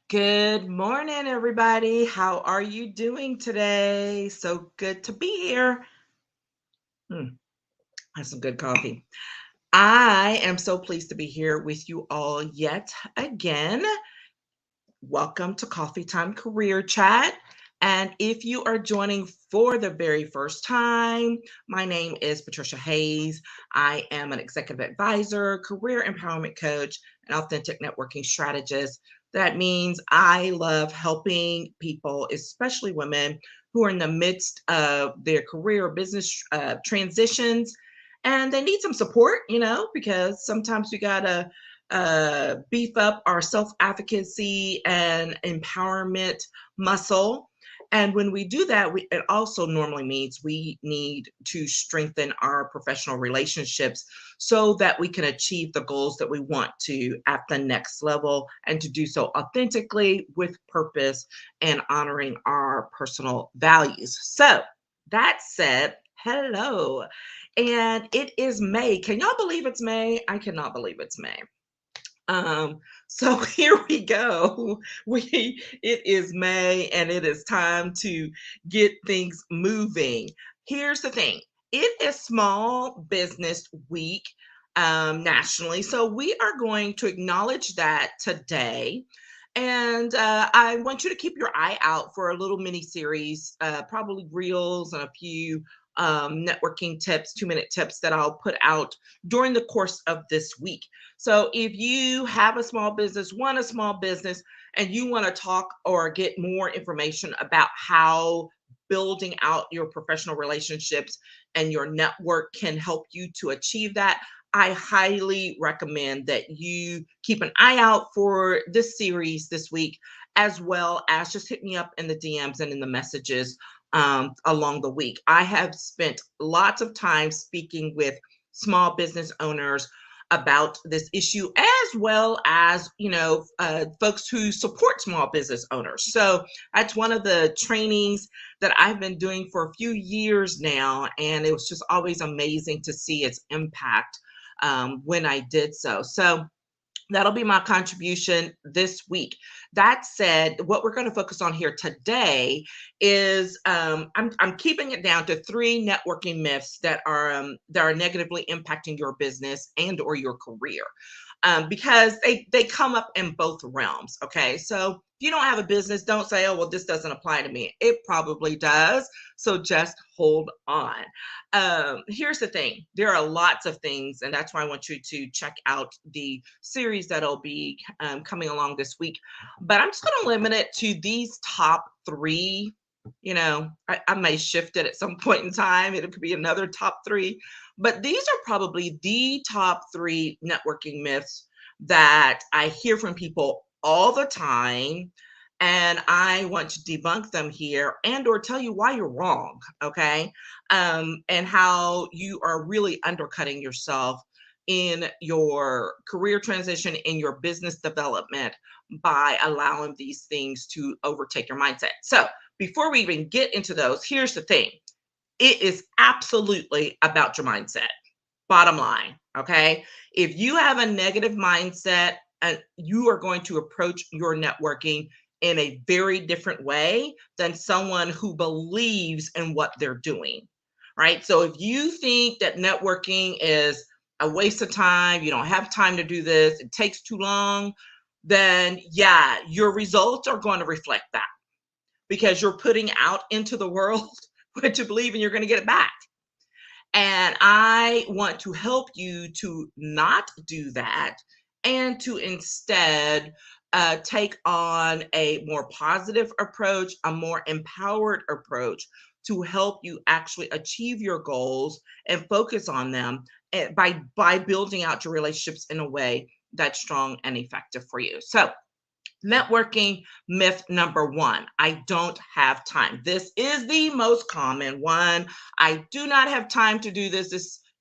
Good morning, everybody. How are you doing today? So good to be here. That's some good coffee. I am so pleased to be here with you all yet again. Welcome to Coffee Time Career Chat. And if you are joining for the very first time, my name is Patricia Hayes. I am an executive advisor, career empowerment coach, and authentic networking strategist. That means I love helping people, especially women, who are in the midst of their career or business transitions. And they need some support, because sometimes we got to beef up our self advocacy and empowerment muscle. And when we do that, it also normally means we need to strengthen our professional relationships so that we can achieve the goals that we want to at the next level, and to do so authentically with purpose and honoring our personal values. So, that said, hello. And it is May. Can y'all believe it's May? I cannot believe it's May. So here we go. It is May and it is time to get things moving. Here's the thing. It is Small Business Week nationally. So we are going to acknowledge that today. And I want you to keep your eye out for a little mini series, probably reels and a few networking tips, 2-minute tips that I'll put out during the course of this week. So if you have a small business, want a small business, and you want to talk or get more information about how building out your professional relationships and your network can help you to achieve that, I highly recommend that you keep an eye out for this series this week, as well as just hit me up in the DMs and in the messages along the week. I have spent lots of time speaking with small business owners about this issue, as well as folks who support small business owners. So that's one of the trainings that I've been doing for a few years now, and it was just always amazing to see its impact when I did so. So that'll be my contribution this week. That said, what we're going to focus on here today is I'm keeping it down to 3 networking myths that are negatively impacting your business and or your career, because they come up in both realms. Okay, so if you don't have a business, don't say, "Oh, well, this doesn't apply to me." It probably does. So just hold on. Here's the thing: there are lots of things, and that's why I want you to check out the series that'll be coming along this week. But I'm just going to limit it to these top 3. I may shift it at some point in time. It could be another top 3, but these are probably the top 3 networking myths that I hear from people all the time. And I want to debunk them here and or tell you why you're wrong, okay? And how you are really undercutting yourself in your career transition, in your business development, by allowing these things to overtake your mindset. So before we even get into those, here's the thing. It is absolutely about your mindset. Bottom line, okay? If you have a negative mindset, you are going to approach your networking in a very different way than someone who believes in what they're doing, right? So if you think that networking is a waste of time, you don't have time to do this, it takes too long, then yeah, your results are going to reflect that, because you're putting out into the world what you believe and you're going to get it back. And I want to help you to not do that, and to instead take on a more positive approach, a more empowered approach, to help you actually achieve your goals and focus on them, by building out your relationships in a way that's strong and effective for you. So networking myth number 1, I don't have time. This is the most common one. I do not have time to do this.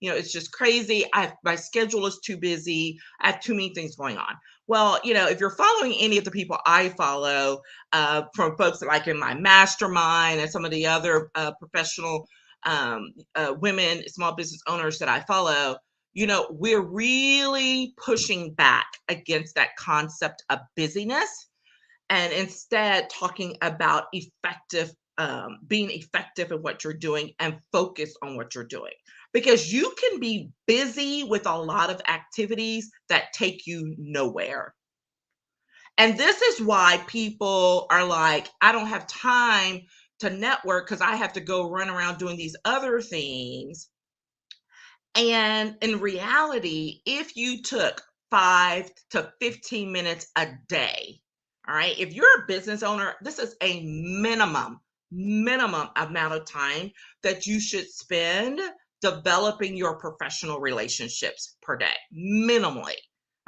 It's just crazy. My schedule is too busy. I have too many things going on. Well, if you're following any of the people I follow, from folks like in my mastermind and some of the other professional women, small business owners that I follow, we're really pushing back against that concept of busyness, and instead talking about being effective in what you're doing and focus on what you're doing. Because you can be busy with a lot of activities that take you nowhere. And this is why people are like, I don't have time to network because I have to go run around doing these other things. And in reality, if you took 5 to 15 minutes a day, all right, if you're a business owner, this is a minimum amount of time that you should spend developing your professional relationships per day, minimally.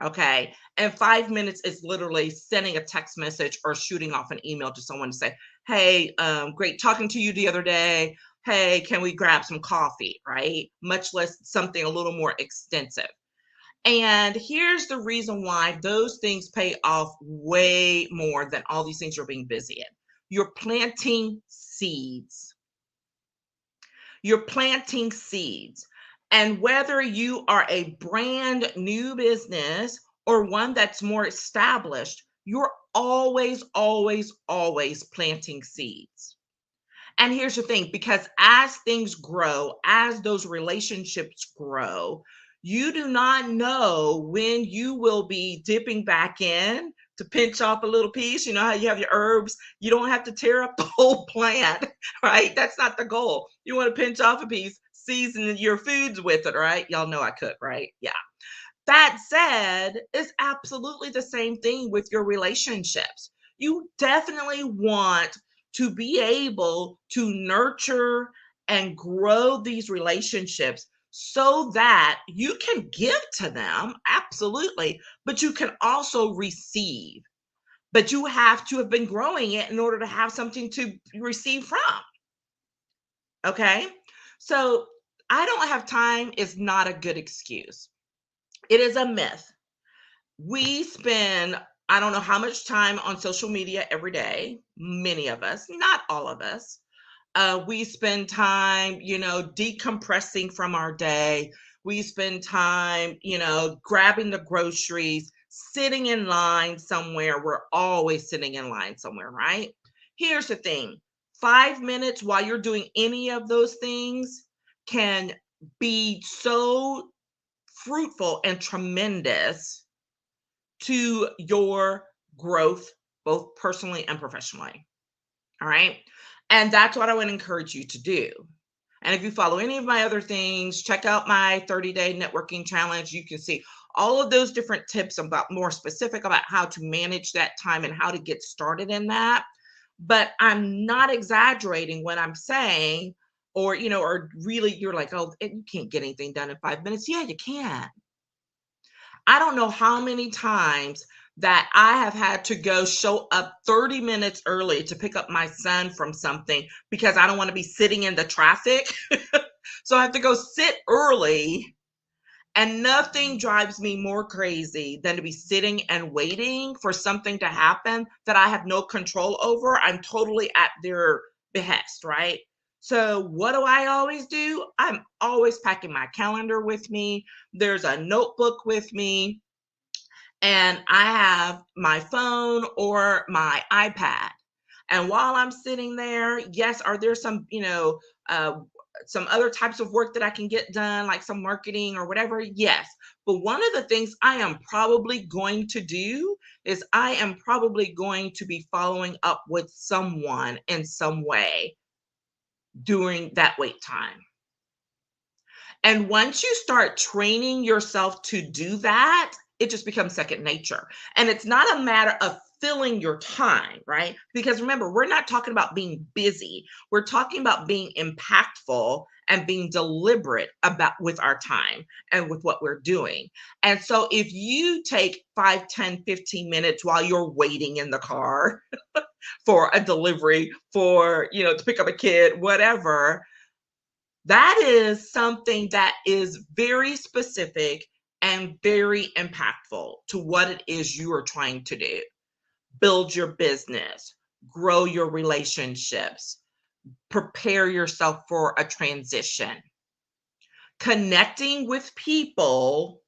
Okay. And 5 minutes is literally sending a text message or shooting off an email to someone to say, hey, great talking to you the other day. Hey, can we grab some coffee? Right? Much less something a little more extensive. And here's the reason why those things pay off way more than all these things you're being busy in. You're planting seeds. You're planting seeds. And whether you are a brand new business or one that's more established, you're always planting seeds. And here's the thing, because as things grow, as those relationships grow, you do not know when you will be dipping back in to pinch off a little piece. You know how you have your herbs? You don't have to tear up the whole plant, right? That's not the goal. You want to pinch off a piece, season your foods with it, right? Y'all know I cook, right? Yeah. That said, it's absolutely the same thing with your relationships. You definitely want to be able to nurture and grow these relationships so that you can give to them, absolutely, but you can also receive. But you have to have been growing it in order to have something to receive from. Okay. So I don't have time is not a good excuse. It is a myth. We spend, I don't know how much time on social media every day, many of us, not all of us. We spend time, decompressing from our day. We spend time, grabbing the groceries, sitting in line somewhere. We're always sitting in line somewhere, right? Here's the thing, 5 minutes while you're doing any of those things can be so fruitful and tremendous to your growth, both personally and professionally. All right. And that's what I would encourage you to do. And if you follow any of my other things, check out my 30-day networking challenge. You can see all of those different tips about more specific about how to manage that time and how to get started in that. But I'm not exaggerating when I'm saying, or really you're like, oh, you can't get anything done in 5 minutes. Yeah, you can. I don't know how many times that I have had to go show up 30 minutes early to pick up my son from something because I don't want to be sitting in the traffic. So I have to go sit early, and nothing drives me more crazy than to be sitting and waiting for something to happen that I have no control over. I'm totally at their behest, right? So what do I always do? I'm always packing my calendar with me. There's a notebook with me, and I have my phone or my iPad. And while I'm sitting there, yes, are there uh, some other types of work that I can get done, like some marketing or whatever? Yes. But one of the things I am probably going to do is I am probably going to be following up with someone in some way during that wait time. And once you start training yourself to do that, it just becomes second nature. And it's not a matter of filling your time, right? Because remember, we're not talking about being busy. We're talking about being impactful and being deliberate about with our time and with what we're doing. And so if you take 5, 10, 15 minutes while you're waiting in the car for a delivery, to pick up a kid, whatever, that is something that is very specific and very impactful to what it is you are trying to do. Build your business, grow your relationships, prepare yourself for a transition. Connecting with people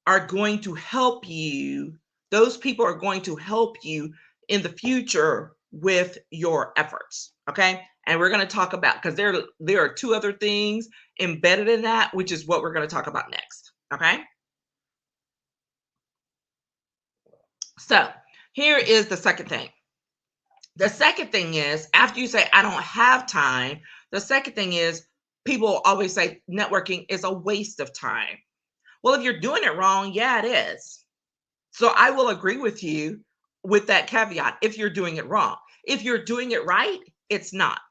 are going to help you. Those people are going to help you in the future with your efforts. Okay. And we're going to talk about, because there are two other things embedded in that, which is what we're going to talk about next. Okay. So here is the second thing. The second thing is, after you say, I don't have time, the second thing is, people always say networking is a waste of time. Well, if you're doing it wrong, yeah, it is. So I will agree with you with that caveat if you're doing it wrong. If you're doing it right, it's not.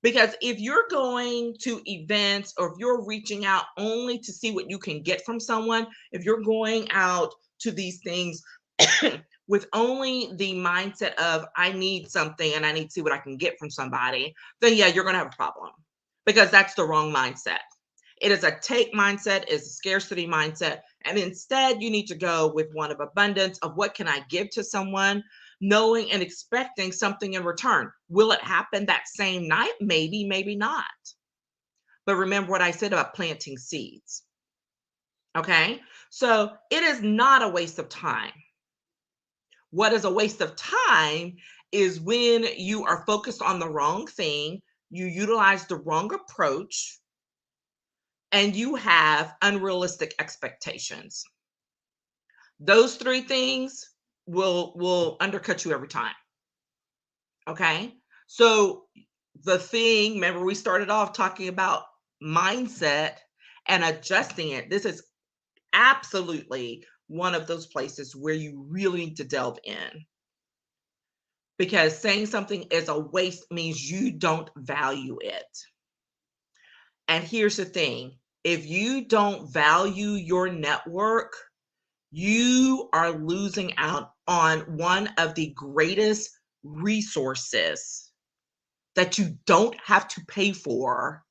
Because if you're going to events or if you're reaching out only to see what you can get from someone, if you're going out to these things with only the mindset of I need something and I need to see what I can get from somebody, then yeah, you're going to have a problem, because that's the wrong mindset. It is a take mindset, it's a scarcity mindset. And instead, you need to go with one of abundance of what can I give to someone, knowing and expecting something in return. Will it happen that same night? Maybe, maybe not. But remember what I said about planting seeds. Okay. So it is not a waste of time. What is a waste of time is when you are focused on the wrong thing, you utilize the wrong approach, and you have unrealistic expectations. Those three things will undercut you every time. Okay? So the thing, remember we started off talking about mindset and adjusting it. This is absolutely one of those places where you really need to delve in. Because saying something is a waste means you don't value it. And here's the thing, if you don't value your network, you are losing out on one of the greatest resources that you don't have to pay for,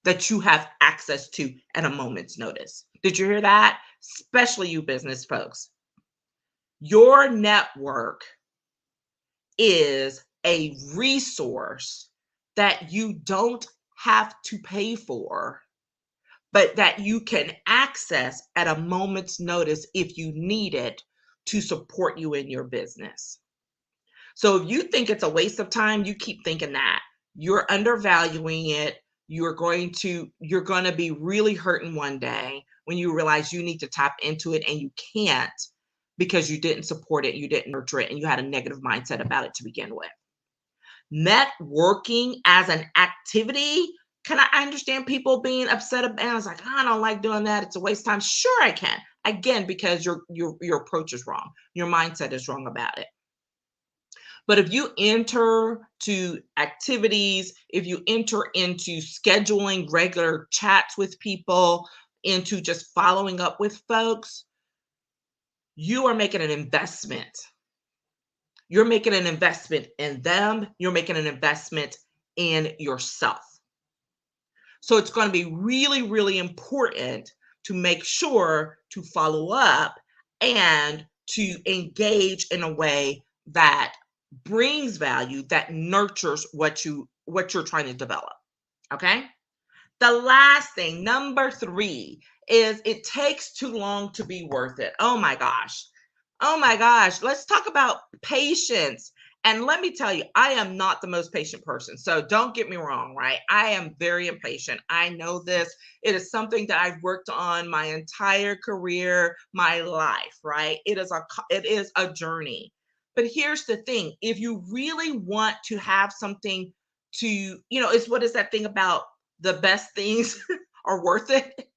that you have access to at a moment's notice. Did you hear that? Especially you business folks. Your network is a resource that you don't have to pay for, but that you can access at a moment's notice if you need it to support you in your business. So if you think it's a waste of time, you keep thinking that. You're undervaluing it. You're going to be really hurting one day when you realize you need to tap into it and you can't, because you didn't support it, you didn't nurture it, and you had a negative mindset about it to begin with. Networking as an activity, I understand people being upset about it. I was like, I don't like doing that. It's a waste of time. Sure, I can. Again, because your approach is wrong. Your mindset is wrong about it. But if you enter to activities, if you enter into scheduling regular chats with people, into just following up with folks, you are making an investment. You're making an investment in them. You're making an investment in yourself. So it's going to be really, really important to make sure to follow up and to engage in a way that brings value, that nurtures what you're trying to develop. Okay? The last thing, number 3, is it takes too long to be worth it. Oh my gosh. Oh my gosh. Let's talk about patience. And let me tell you, I am not the most patient person. So don't get me wrong, right? I am very impatient. I know this. It is something that I've worked on my entire career, my life, right? It is a journey. But here's the thing. If you really want to have something to, it's what is that thing about the best things are worth it?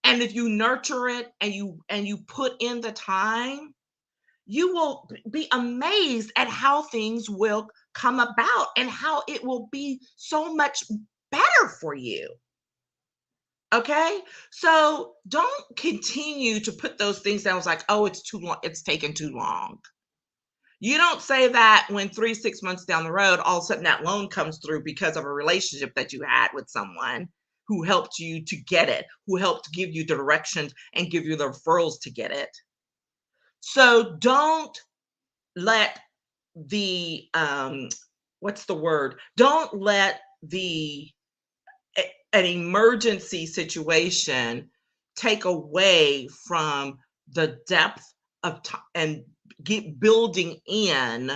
And if you nurture it and you put in the time, you will be amazed at how things will come about and how it will be so much better for you. Okay? So don't continue to put those things down. It's like, oh, it's too long, it's taken too long. You don't say that when 3-6 months down the road, all of a sudden that loan comes through because of a relationship that you had with someone who helped you to get it, who helped give you the directions and give you the referrals to get it. So don't let the what's the word? Don't let an emergency situation take away from the depth of time and building in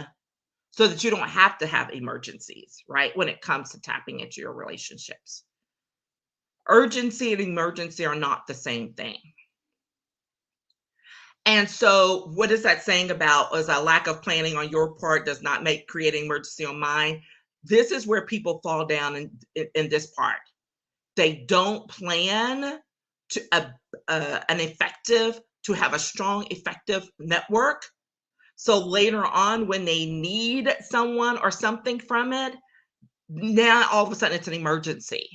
so that you don't have to have emergencies, right? When it comes to tapping into your relationships. Urgency and emergency are not the same thing. And so, what is that saying about is a lack of planning on your part does not make creating emergency on mine? This is where people fall down in this part. They don't plan to an effective to have a strong, effective network. So later on, when they need someone or something from it, now all of a sudden it's an emergency.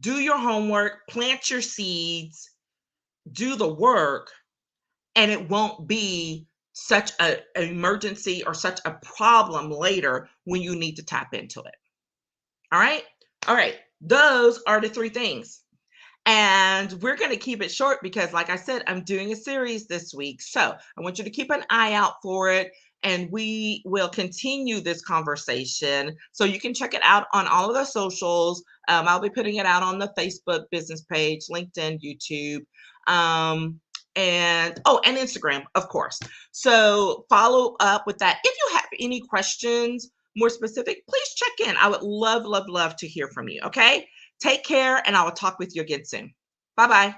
Do your homework, plant your seeds, do the work, and it won't be such an emergency or such a problem later when you need to tap into it. All right. All right. Those are the three things. And we're going to keep it short because, like I said, I'm doing a series this week. So I want you to keep an eye out for it. And we will continue this conversation. So you can check it out on all of the socials. I'll be putting it out on the Facebook business page, LinkedIn, YouTube, and Instagram, of course. So follow up with that. If you have any questions, more specific, please check in. I would love, love, love to hear from you. Okay. Take care, and I will talk with you again soon. Bye-bye.